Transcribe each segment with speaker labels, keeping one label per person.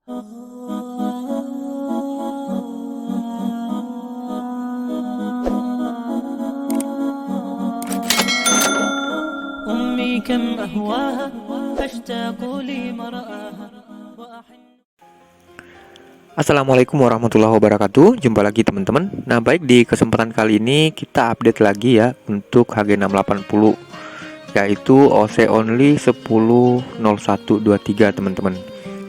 Speaker 1: أمي كم أهواها أشتاق لمرآها.
Speaker 2: Assalamualaikum warahmatullahi wabarakatuh. Jumpa lagi teman-teman. Nah, baik, di kesempatan kali ini kita update lagi ya untuk HG680, yaitu OC only 10.0123 teman-teman.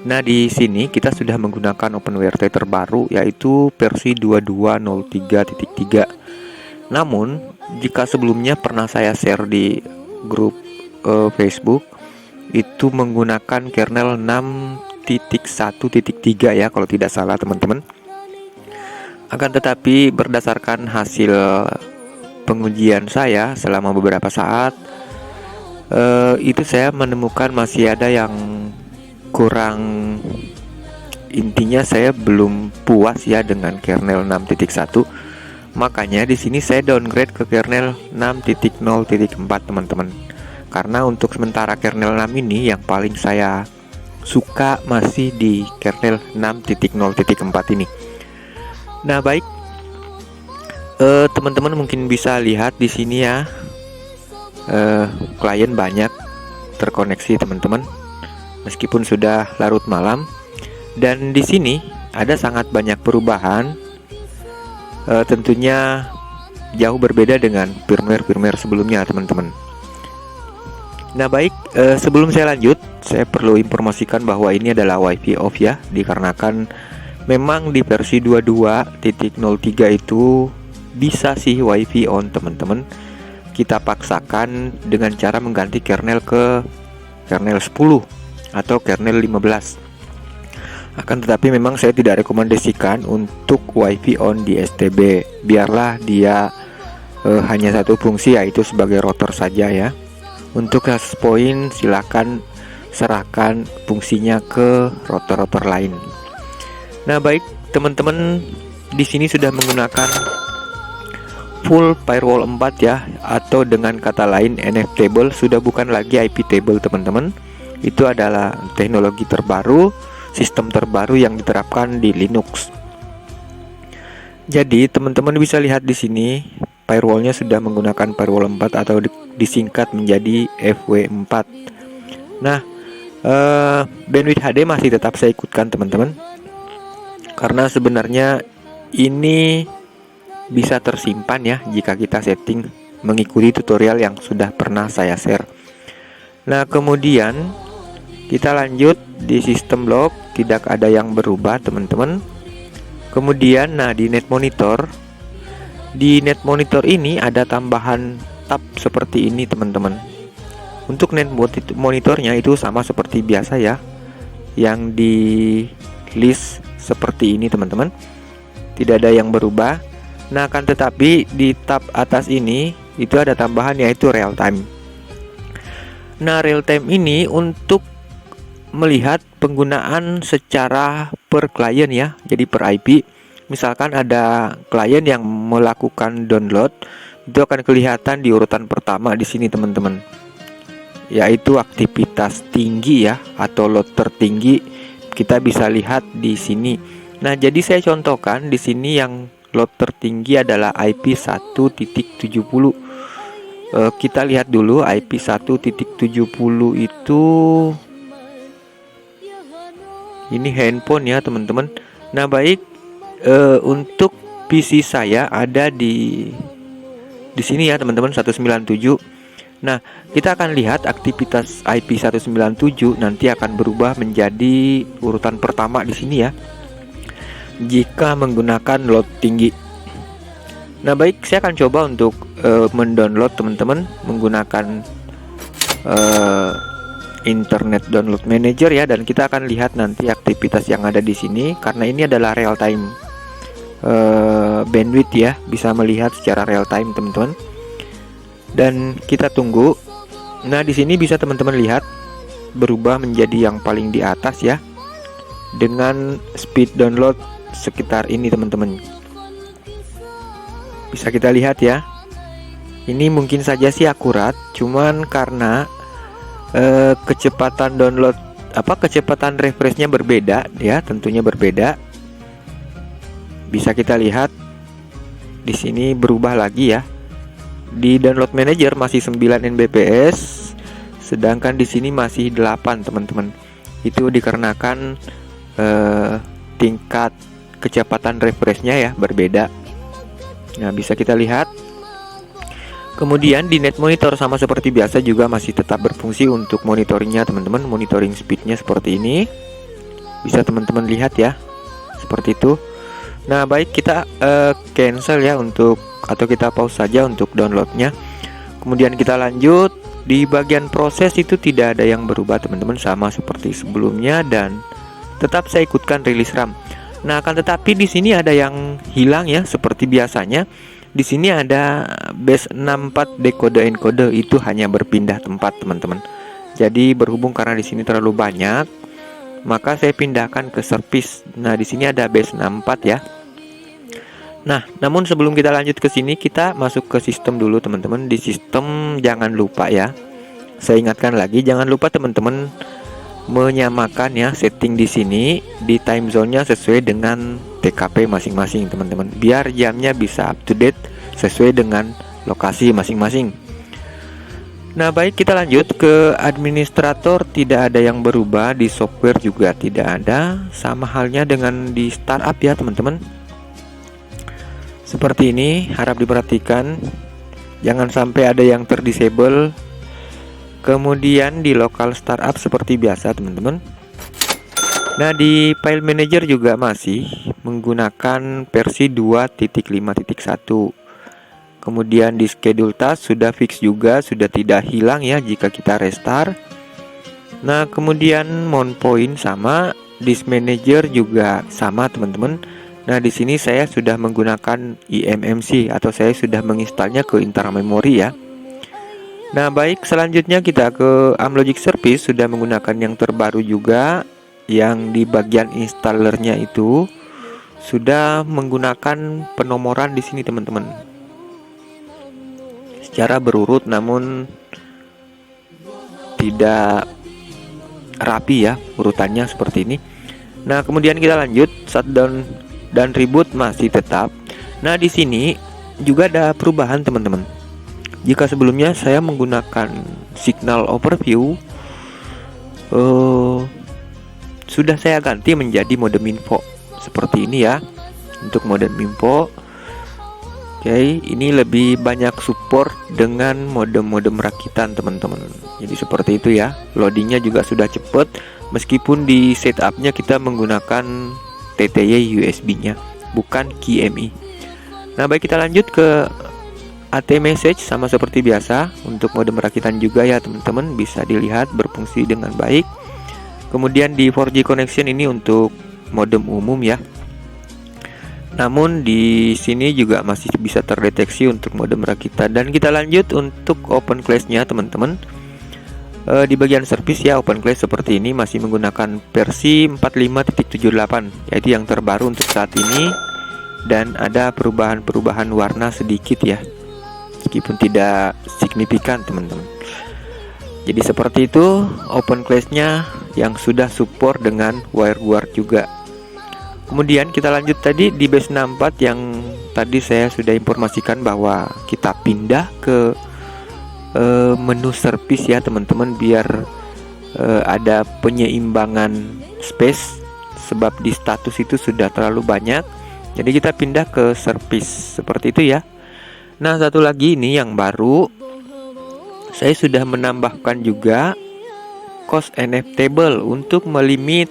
Speaker 2: Nah, di sini kita sudah menggunakan OpenWRT terbaru, yaitu versi 22.03.3. Namun, jika sebelumnya pernah saya share di grup Facebook, itu menggunakan kernel 6.1.3 ya, kalau tidak salah teman-teman. Akan tetapi berdasarkan hasil pengujian saya selama beberapa saat, itu saya menemukan masih ada yang kurang. Intinya saya belum puas ya dengan kernel 6.1. Makanya di sini saya downgrade ke kernel 6.0.4 teman-teman. Karena untuk sementara kernel 6 ini yang paling saya suka masih di kernel 6.0.4 ini. Nah, baik, teman-teman mungkin bisa lihat di sini ya, klien banyak terkoneksi teman-teman, meskipun sudah larut malam. Dan di sini ada sangat banyak perubahan, tentunya jauh berbeda dengan firmware sebelumnya teman-teman. Nah, baik, sebelum saya lanjut, saya perlu informasikan bahwa ini adalah WiFi off ya, dikarenakan memang di versi 22.03 itu bisa sih WiFi on teman-teman. Kita paksakan dengan cara mengganti kernel ke kernel 10 atau kernel 15. Akan tetapi memang saya tidak rekomendasikan untuk WiFi on di STB. Biarlah dia hanya satu fungsi, yaitu sebagai router saja ya. Untuk access point silakan serahkan fungsinya ke router-router lain. Nah, baik teman-teman, di sini sudah menggunakan full firewall 4 ya, atau dengan kata lain NF table, sudah bukan lagi IP table teman-teman. Itu adalah teknologi terbaru, sistem terbaru yang diterapkan di Linux. Jadi teman-teman bisa lihat di sini firewallnya sudah menggunakan firewall 4 atau disingkat menjadi FW4. Nah, bandwidth HD masih tetap saya ikutkan teman-teman, karena sebenarnya ini bisa tersimpan ya jika kita setting mengikuti tutorial yang sudah pernah saya share. Nah, kemudian kita lanjut di sistem log, tidak ada yang berubah teman-teman. Kemudian di net monitor ini ada tambahan tab seperti ini teman-teman. Untuk net monitornya itu sama seperti biasa ya, yang di list seperti ini teman-teman, tidak ada yang berubah. Nah, akan tetapi di tab atas ini itu ada tambahan, yaitu real time. Nah, real time ini untuk melihat penggunaan secara per klien ya, jadi per IP. Misalkan ada klien yang melakukan download, itu akan kelihatan di urutan pertama di sini teman-teman, yaitu aktivitas tinggi ya, atau load tertinggi kita bisa lihat di sini. Nah, jadi saya contohkan di sini yang load tertinggi adalah IP 1.70. Kita lihat dulu IP 1.70 itu, ini handphone ya teman-teman. Nah, baik, untuk PC saya ada di sini ya teman-teman, 197. Nah, kita akan lihat aktivitas IP 197 nanti akan berubah menjadi urutan pertama di sini ya, jika menggunakan load tinggi. Nah, baik, saya akan coba untuk mendownload teman-teman menggunakan Internet Download Manager ya, dan kita akan lihat nanti aktivitas yang ada di sini, karena ini adalah real time bandwidth ya, bisa melihat secara real time teman-teman. Dan kita tunggu. Nah, di sini bisa teman-teman lihat berubah menjadi yang paling di atas ya, dengan speed download sekitar ini teman-teman. Bisa kita lihat ya. Ini mungkin saja sih akurat, cuman karena kecepatan download kecepatan refreshnya berbeda ya, tentunya berbeda. Bisa kita lihat di sini berubah lagi ya. Di download manager masih 9 Mbps, sedangkan di sini masih 8 teman-teman. Itu dikarenakan tingkat kecepatan refreshnya ya berbeda. Nah, bisa kita lihat. Kemudian di net monitor sama seperti biasa juga masih tetap berfungsi untuk monitoringnya teman-teman. Monitoring speednya seperti ini, bisa teman-teman lihat ya, seperti itu. Nah, baik, kita cancel ya atau kita pause saja untuk downloadnya. Kemudian kita lanjut. Di bagian proses itu tidak ada yang berubah teman-teman, sama seperti sebelumnya, dan tetap saya ikutkan rilis RAM. Nah, akan tetapi di sini ada yang hilang ya, seperti biasanya. Di sini ada base 64 dekode encode, itu hanya berpindah tempat teman-teman. Jadi berhubung karena di sini terlalu banyak, maka saya pindahkan ke service. Nah, di sini ada base 64 ya. Nah, namun sebelum kita lanjut ke sini, kita masuk ke sistem dulu teman-teman. Di sistem jangan lupa ya, saya ingatkan lagi, jangan lupa teman-teman menyamakan ya setting di sini di time zone-nya sesuai dengan TKP masing-masing teman-teman, biar jamnya bisa up to date sesuai dengan lokasi masing-masing. Nah, baik, kita lanjut ke administrator. Tidak ada yang berubah, di software juga tidak ada, sama halnya dengan di startup ya teman-teman. Seperti ini, harap diperhatikan, jangan sampai ada yang terdisable. Kemudian di local startup seperti biasa teman-teman. Nah, di file manager juga masih menggunakan versi 2.5.1. Kemudian di schedule task sudah fix juga, sudah tidak hilang ya jika kita restart. Nah, kemudian mount point sama, disk manager juga sama teman-teman. Nah, di sini saya sudah menggunakan eMMC atau saya sudah menginstalnya ke internal memory ya. Nah, baik, selanjutnya kita ke Amlogic Service, sudah menggunakan yang terbaru juga, yang di bagian installernya itu sudah menggunakan penomoran di sini teman-teman, secara berurut namun tidak rapi ya urutannya seperti ini. Nah, kemudian kita lanjut, shutdown dan reboot masih tetap. Nah, di sini juga ada perubahan teman-teman. Jika sebelumnya saya menggunakan signal overview, sudah saya ganti menjadi modem info seperti ini ya. Untuk modem info, oke, ini lebih banyak support dengan modem-modem rakitan teman-teman. Jadi seperti itu ya. Loadingnya juga sudah cepat, meskipun di setupnya kita menggunakan TTY USB-nya, bukan QMI. Nah, baik, kita lanjut ke AT message sama seperti biasa. Untuk modem rakitan juga ya teman-teman, bisa dilihat berfungsi dengan baik. Kemudian di 4G connection ini untuk modem umum ya. Namun di sini juga masih bisa terdeteksi untuk modem rakitan. Dan kita lanjut untuk open class-nya teman-teman. Di bagian service ya, open class seperti ini masih menggunakan versi 45.78, yaitu yang terbaru untuk saat ini. Dan ada perubahan-perubahan warna sedikit ya, meskipun tidak signifikan teman-teman. Jadi seperti itu open class-nya yang sudah support dengan WireGuard juga. Kemudian kita lanjut tadi di base 64 yang tadi saya sudah informasikan bahwa kita pindah ke menu service ya teman-teman, biar ada penyeimbangan space, sebab di status itu sudah terlalu banyak. Jadi kita pindah ke service seperti itu ya. Nah, satu lagi ini yang baru, saya sudah menambahkan juga cost NF table untuk melimit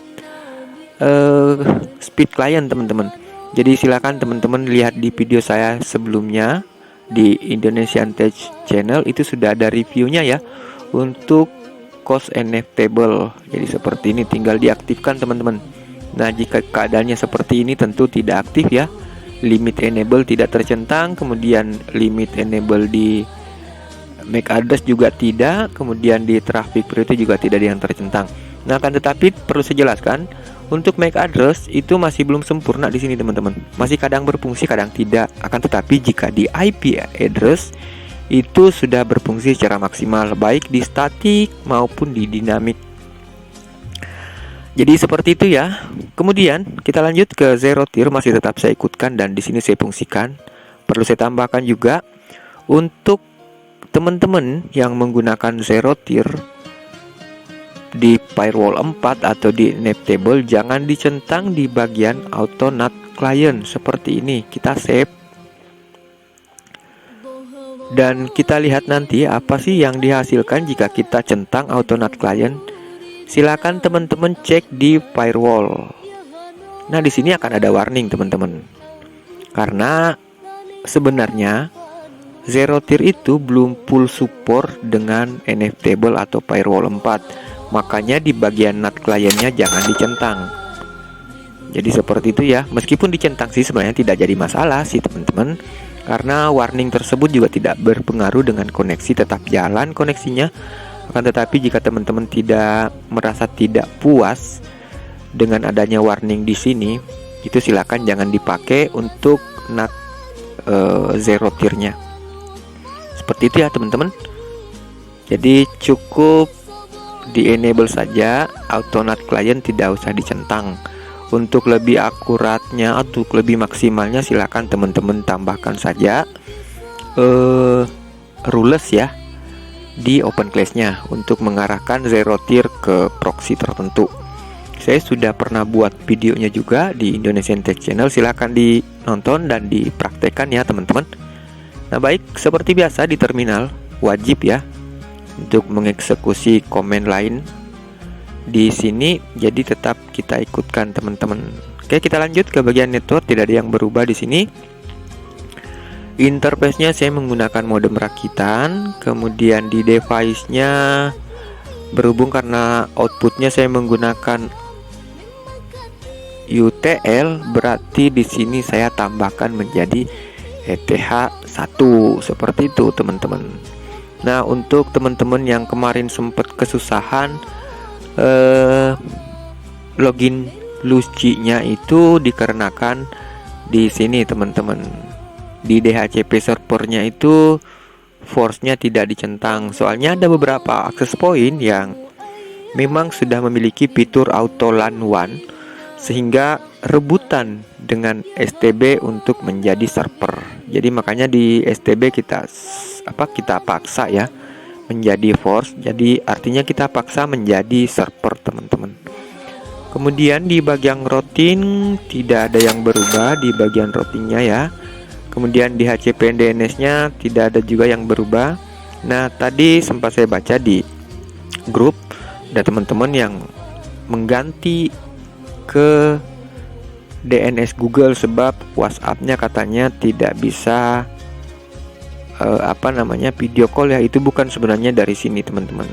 Speaker 2: speed client teman-teman. Jadi silakan teman-teman lihat di video saya sebelumnya di Indonesian Tech Channel, itu sudah ada reviewnya ya untuk cost NF table. Jadi seperti ini, tinggal diaktifkan teman-teman. Nah, jika keadaannya seperti ini tentu tidak aktif ya, limit enable tidak tercentang, kemudian limit enable di MAC address juga tidak, kemudian di traffic priority juga tidak ada yang tercentang. Nah, akan tetapi perlu saya jelaskan, untuk MAC address itu masih belum sempurna di sini teman-teman. Masih kadang berfungsi, kadang tidak. Akan tetapi jika di IP address itu sudah berfungsi secara maksimal, baik di static maupun di dynamic. Jadi seperti itu ya. Kemudian kita lanjut ke zero tier, masih tetap saya ikutkan dan di sini saya fungsikan. Perlu saya tambahkan juga untuk teman-teman yang menggunakan zero tier di firewall 4 atau di NAT table, jangan dicentang di bagian auto NAT client seperti ini. Kita save dan kita lihat nanti apa sih yang dihasilkan jika kita centang auto NAT client. Silakan teman-teman cek di firewall. Nah, di sini akan ada warning teman-teman. Karena sebenarnya zero tier itu belum full support dengan NF table atau firewall 4. Makanya di bagian NAT kliennya jangan dicentang. Jadi seperti itu ya. Meskipun dicentang sih sebenarnya tidak jadi masalah sih teman-teman, karena warning tersebut juga tidak berpengaruh dengan koneksi, tetap jalan koneksinya. Akan tetapi jika teman-teman tidak merasa tidak puas dengan adanya warning di sini, itu silakan jangan dipakai untuk NAT zero tier-nya. Seperti itu ya teman-teman. Jadi cukup di enable saja, auto NAT client tidak usah dicentang. Untuk lebih akuratnya, untuk lebih maksimalnya, silakan teman-teman tambahkan saja rules ya di open class-nya untuk mengarahkan zero tier ke proxy tertentu. Saya sudah pernah buat videonya juga di Indonesian Tech Channel, silahkan dinonton dan dipraktekkan ya teman-teman. Nah baik, seperti biasa di terminal wajib ya untuk mengeksekusi komen lain di sini, jadi tetap kita ikutkan teman-teman. Oke, kita lanjut ke bagian network, tidak ada yang berubah di sini. Interface-nya saya menggunakan modem rakitan, kemudian di device-nya berhubung karena output-nya saya menggunakan UTL, berarti di sini saya tambahkan menjadi ETH1 seperti itu teman-teman. Nah, untuk teman-teman yang kemarin sempat kesusahan login Luci-nya itu dikarenakan di sini teman-teman. Di DHCP servernya itu force-nya tidak dicentang. Soalnya ada beberapa access point yang memang sudah memiliki fitur auto LAN 1 sehingga rebutan dengan STB untuk menjadi server. Jadi makanya di STB kita paksa ya menjadi force. Jadi artinya kita paksa menjadi server teman-teman. Kemudian di bagian routing tidak ada yang berubah di bagian routingnya ya. Kemudian di HCP DNS-nya tidak ada juga yang berubah. Nah, tadi sempat saya baca di grup ada teman-teman yang mengganti ke DNS Google sebab WhatsApp-nya katanya tidak bisa video call ya. Itu bukan sebenarnya dari sini teman-teman.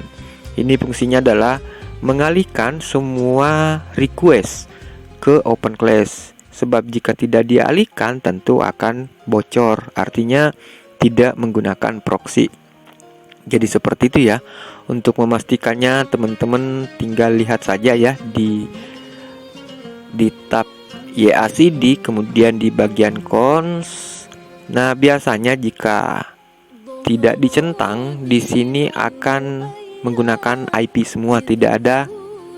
Speaker 2: Ini fungsinya adalah mengalihkan semua request ke open class. Sebab jika tidak dialihkan tentu akan bocor, artinya tidak menggunakan proxy. Jadi seperti itu ya. Untuk memastikannya teman-teman tinggal lihat saja ya di tab YACD, kemudian di bagian cons. Nah, biasanya jika tidak dicentang di sini akan menggunakan IP semua, tidak ada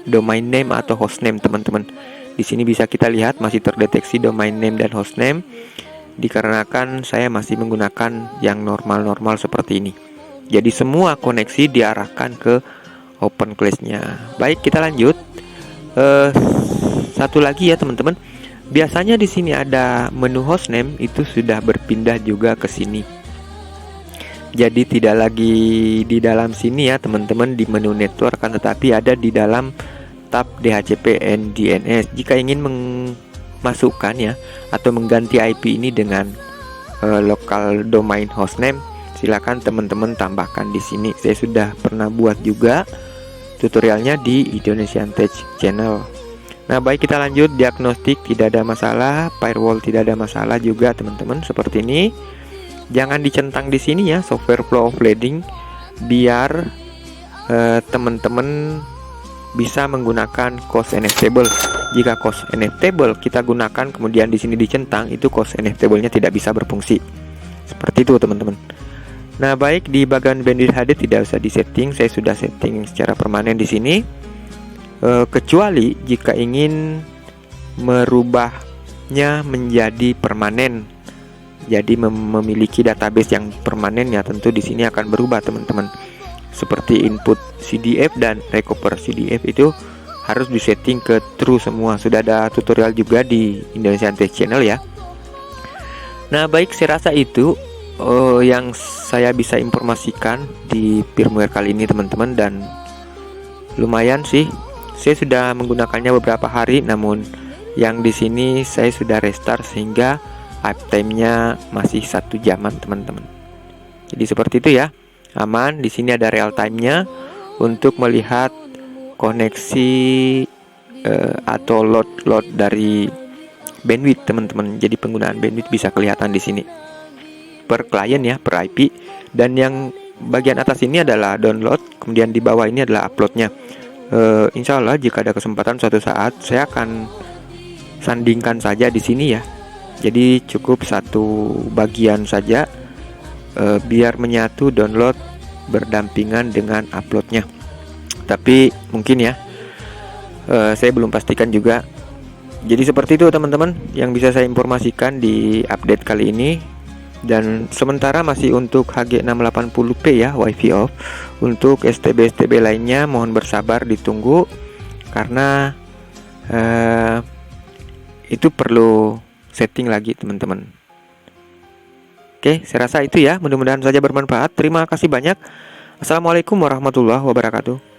Speaker 2: domain name atau hostname teman-teman. Di sini bisa kita lihat masih terdeteksi domain name dan hostname dikarenakan saya masih menggunakan yang normal-normal seperti ini. Jadi semua koneksi diarahkan ke open class-nya. Baik, kita lanjut. Satu lagi ya teman-teman. Biasanya di sini ada menu hostname, itu sudah berpindah juga ke sini. Jadi tidak lagi di dalam sini ya teman-teman di menu network, kan tetapi ada di dalam tab DHCP and DNS. Jika ingin memasukkan ya atau mengganti IP ini dengan local domain hostname, silakan teman-teman tambahkan di sini. Saya sudah pernah buat juga tutorialnya di Indonesian Tech Channel. Nah, baik, kita lanjut. Diagnostik tidak ada masalah, firewall tidak ada masalah juga teman-teman. Seperti ini. Jangan dicentang di sini ya, software flow of leading, biar teman-teman bisa menggunakan cost NF table. Jika cost NF table kita gunakan kemudian di sini dicentang, itu cost NF table-nya tidak bisa berfungsi. Seperti itu teman-teman. Nah, baik, di bagian bandwidth HD tidak usah disetting, saya sudah setting secara permanen di sini. kecuali jika ingin merubahnya menjadi permanen. Jadi memiliki database yang permanen ya, tentu di sini akan berubah teman-teman. Seperti input CDF dan recover CDF itu harus disetting ke true semua. Sudah ada tutorial juga di Indonesian Tech Channel ya. Nah baik, saya rasa itu yang saya bisa informasikan di firmware kali ini teman-teman. Dan lumayan sih, saya sudah menggunakannya beberapa hari, namun yang di sini saya sudah restart sehingga uptime-nya masih 1 jaman teman-teman. Jadi seperti itu ya, aman. Di sini ada real time-nya untuk melihat koneksi atau load dari bandwidth teman-teman. Jadi penggunaan bandwidth bisa kelihatan di sini per klien ya, per IP. Dan yang bagian atas ini adalah download, kemudian di bawah ini adalah uploadnya. Insya Allah jika ada kesempatan suatu saat saya akan sandingkan saja di sini ya. Jadi cukup satu bagian saja, biar menyatu download berdampingan dengan uploadnya. Tapi mungkin ya, saya belum pastikan juga. Jadi seperti itu teman-teman yang bisa saya informasikan di update kali ini. Dan sementara masih untuk HG680p ya, WiFi off. Untuk STB lainnya mohon bersabar, ditunggu, karena itu perlu setting lagi teman-teman. Oke, saya rasa itu ya, mudah-mudahan saja bermanfaat. Terima kasih banyak. Assalamualaikum warahmatullahi wabarakatuh.